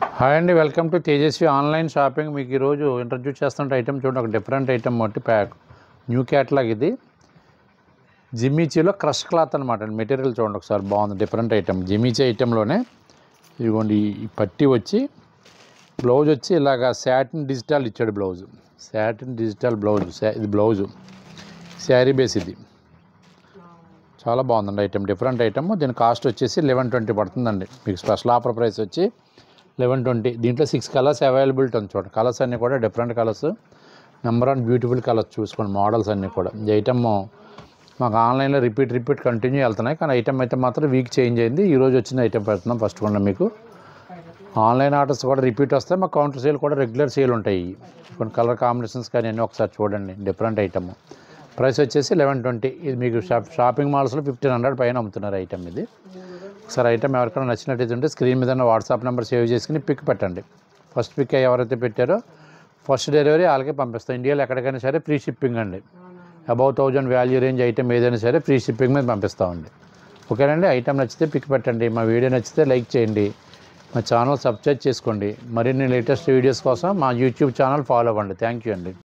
Hi అండి, welcome to Tejaswi online shopping. మీకు ఈరోజు ఇంట్రడ్యూస్ చేస్తున్న ఐటమ్ చూడండి, ఒక డిఫరెంట్ ఐటమ్ ఒకటి ప్యాక్ న్యూ క్యాటలాగ్. ఇది జిమ్మిచీలో క్రష్ క్లాత్ అనమాట. మెటీరియల్ చూడండి ఒకసారి, బాగుంది డిఫరెంట్ ఐటమ్. జిమ్మిచీ ఐటెంలోనే ఇదిగోండి, ఈ పట్టి వచ్చి బ్లౌజ్ వచ్చి ఇలాగా శాటిన్ డిజిటల్ ఇచ్చాడు. Satin digital blouse. ఇది బ్లౌజు శారీ బేస్. ఇది చాలా బాగుందండి ఐటమ్, డిఫరెంట్ ఐటమ్. దీని కాస్ట్ వచ్చేసి 1120 పడుతుందండి. మీకు స్పెషల్ ఆఫర్ ప్రైస్ వచ్చి 1120. దీంట్లో 6 కలర్స్ అవైలబిలిటీ ఉంది చూడండి. కలర్స్ అన్నీ కూడా different colours, number on beautiful colours చూసుకోండి. మోడల్స్ అన్నీ కూడా ఈ ఐటమ్ మాకు ఆన్లైన్లో రిపీట్ కంటిన్యూ వెళ్తున్నాయి, కానీ ఐటమ్ అయితే మాత్రం వీక్ చేంజ్ అయింది. ఈరోజు వచ్చిన ఐటమ్ పెడుతున్నాం ఫస్ట్ కూడా. మీకు ఆన్లైన్ ఆర్డర్స్ కూడా రిపీట్ వస్తాయి, మాకు కౌంటర్ సేల్ కూడా రెగ్యులర్ సేల్ ఉంటాయి. కొన్ని కలర్ కాంబినేషన్స్ కానీ అన్నీ ఒకసారి చూడండి. Different item. ప్రైస్ వచ్చేసి 1120. ఇది మీకు షాపింగ్ మాల్స్లో 1500 పైన అమ్ముతున్నారు ఐటమ్. ఇది ఒకసారి ఐటమ్ ఎవరికైనా నచ్చినట్టయితే ఉంటే స్క్రీన్ మీద వాట్సాప్ నెంబర్ సేవ్ చేసుకుని పిక్ పెట్టండి. ఫస్ట్ పిక్ ఎవరైతే పెట్టారో ఫస్ట్ డెలివరీ వాళ్ళకే పంపిస్తాం. ఇండియాలో ఎక్కడికైనా సరే ఫ్రీ షిప్పింగ్ అండి. అబౌవ్ 1000 వాల్యూ రేంజ్ ఐటమ్ ఏదైనా సరే ఫ్రీ షిప్పింగ్ మీద పంపిస్తామండి. ఓకేనండి. ఐటమ్ నచ్చితే పిక్ పెట్టండి. మా వీడియో నచ్చితే లైక్ చేయండి. మా ఛానల్ సబ్స్క్రైబ్ చేసుకోండి. మరిన్ని లేటెస్ట్ వీడియోస్ కోసం మా యూట్యూబ్ ఛానల్ ఫాలో అవ్వండి. థ్యాంక్ యూ అండి.